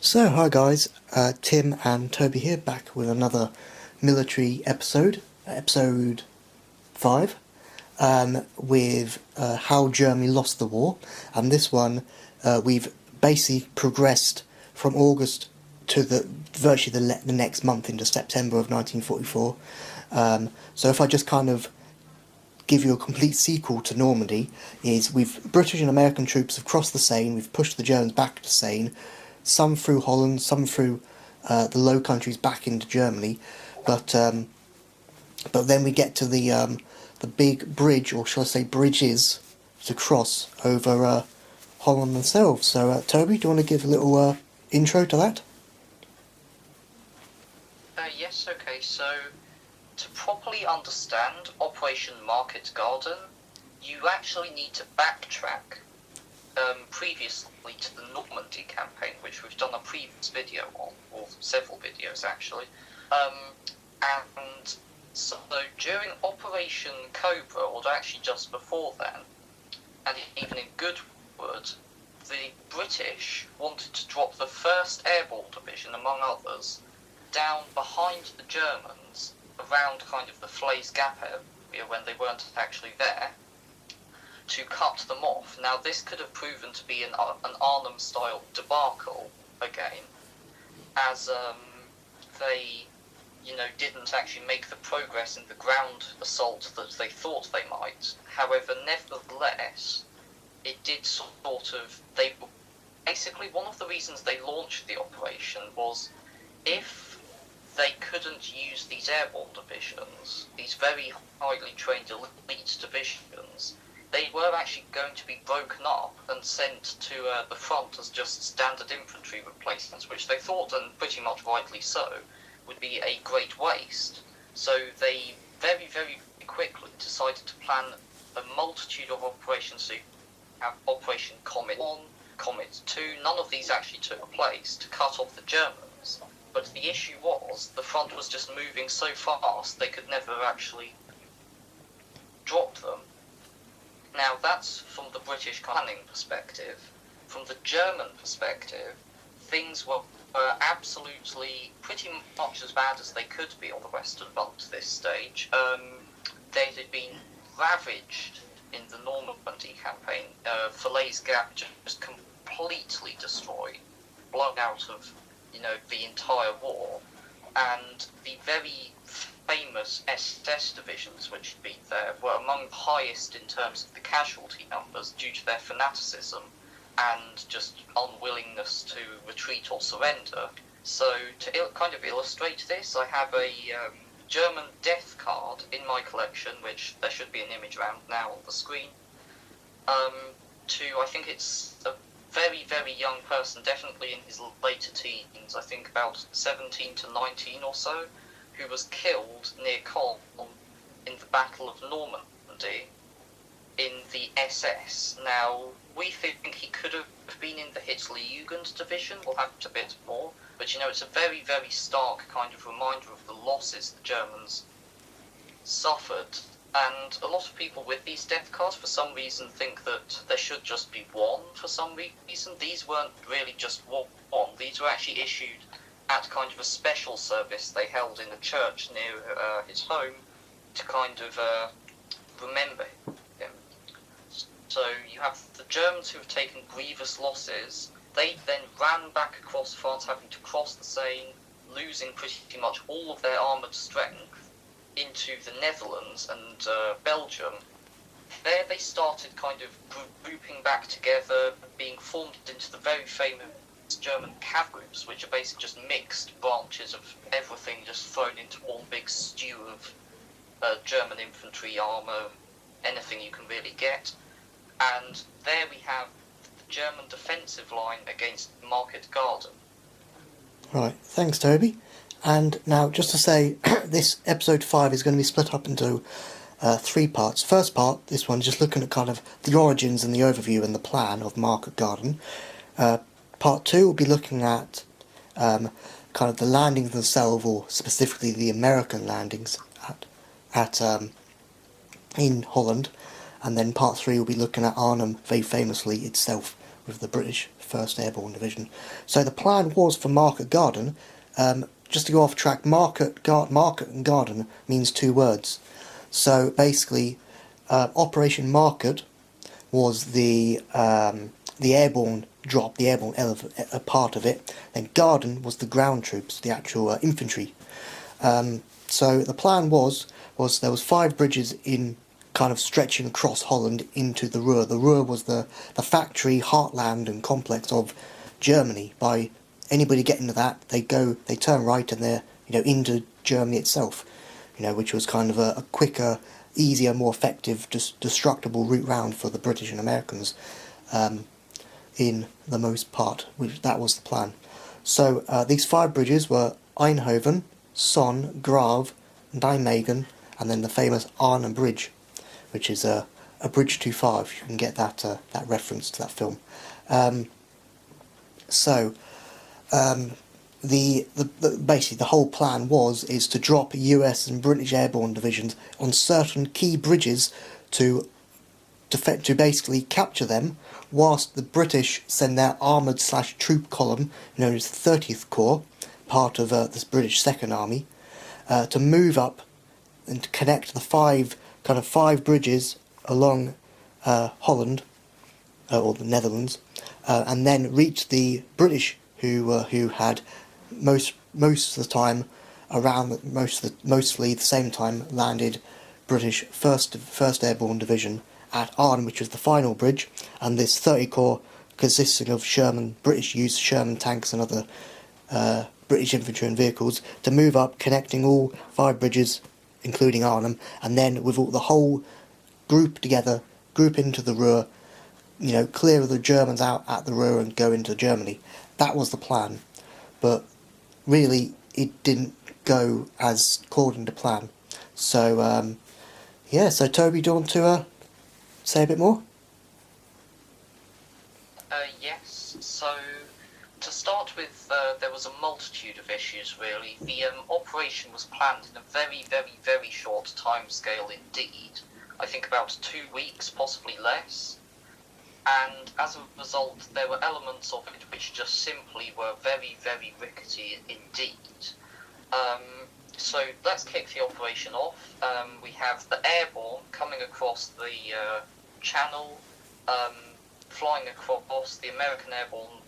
So, hi guys, Tim and Toby here, back with another military episode, episode 5, with how Germany lost the war. And this one, we've basically progressed from August to virtually the next month into September of 1944. So if I just kind of give you a complete sequel to Normandy, is British and American troops have crossed the Seine, we've pushed the Germans back to Seine, some through Holland, some through the Low Countries back into Germany, but then we get to the big bridge, or shall I say bridges, to cross over Holland themselves. So Toby, do you want to give a little intro to that? Yes, okay, so to properly understand Operation Market Garden, you actually need to backtrack previously to the Normandy campaign, which we've done a previous video on, or several videos actually. And so during Operation Cobra, or actually just before then, and even in Goodwood, the British wanted to drop the 1st Airborne Division, among others, down behind the Germans, around kind of the Falaise Gap area when they weren't actually there, to cut them off. Now this could have proven to be an Arnhem-style debacle again, as they, didn't actually make the progress in the ground assault that they thought they might. However, nevertheless, it did basically one of the reasons they launched the operation was if they couldn't use these airborne divisions, these very highly trained elite divisions, they were actually going to be broken up and sent to the front as just standard infantry replacements, which they thought, and pretty much rightly so, would be a great waste. So they very, very quickly decided to plan a multitude of operations. So you have Operation Comet 1, Comet 2, none of these actually took place to cut off the Germans. But the issue was, the front was just moving so fast they could never actually drop them. Now that's from the British planning perspective. From the German perspective, things were absolutely pretty much as bad as they could be on the Western Front to this stage. They had been ravaged in the Normandy campaign. Falaise Gap just completely destroyed, blown out of the entire war, and the very famous SS divisions which had been there were among the highest in terms of the casualty numbers due to their fanaticism and just unwillingness to retreat or surrender. So to kind of illustrate this, I have a German death card in my collection, which there should be an image around now on the screen, I think it's a very, very young person, definitely in his later teens, I think about 17 to 19 or so, who was killed near Caen in the Battle of Normandy in the SS. Now, we think he could have been in the Hitlerjugend division, we'll have a bit more, but it's a very, very stark kind of reminder of the losses the Germans suffered. And a lot of people with these death cards for some reason think that there should just be one for some reason. These weren't really just one. These were actually issued at kind of a special service they held in a church near his home to kind of remember him. So you have the Germans who have taken grievous losses. They then ran back across France, having to cross the Seine, losing pretty much all of their armoured strength, into the Netherlands and Belgium. There they started kind of grouping back together, being formed into the very famous German cav groups, which are basically just mixed branches of everything just thrown into one big stew of German infantry, armour, anything you can really get. And there we have the German defensive line against Market Garden. Right, thanks Toby. And now, just to say, this episode 5 is going to be split up into 3 parts. First part, this one, just looking at kind of the origins and the overview and the plan of Market Garden. Part 2 will be looking at kind of the landings themselves, or specifically the American landings in Holland. And then part 3 will be looking at Arnhem, very famously itself, with the British 1st Airborne Division. So the plan was for Market Garden, just to go off track, market and garden means two words. So basically, Operation Market was the airborne drop, the airborne a part of it. Then garden was the ground troops, the actual infantry. So the plan was there was 5 bridges in kind of stretching across Holland into the Ruhr. The Ruhr was the factory, heartland and complex of Germany. By anybody getting to that, they turn right and they're into Germany itself, which was kind of a quicker, easier, more effective, destructible route round for the British and Americans, in the most part. That was the plan. So these 5 bridges were Eindhoven, Son, Grave, Nijmegen, and then the famous Arnhem Bridge, which is a bridge too far, if you can get that reference to that film. Basically the whole plan is to drop US and British airborne divisions on certain key bridges to basically capture them, whilst the British send their armoured / troop column, known as the 30th Corps, part of this British Second Army, to move up and to connect the 5 bridges along Holland, or the Netherlands, and then reach the British, who had mostly the same time landed British first Airborne Division at Arnhem, which was the final bridge, and this 30 Corps consisting of British used Sherman tanks and other British infantry and vehicles, to move up, connecting all 5 bridges, including Arnhem, and then with the whole group together, group into the Ruhr, clear of the Germans out at the Ruhr and go into Germany. That was the plan, but really it didn't go as according to plan. So, so Toby, do you want to say a bit more? Yes, so to start with, there was a multitude of issues really. The operation was planned in a very, very, very short timescale indeed. I think about 2 weeks, possibly less. And as a result, there were elements of it which just simply were very, very rickety indeed. So let's kick the operation off. We have the airborne coming across the channel, flying across. The American airborne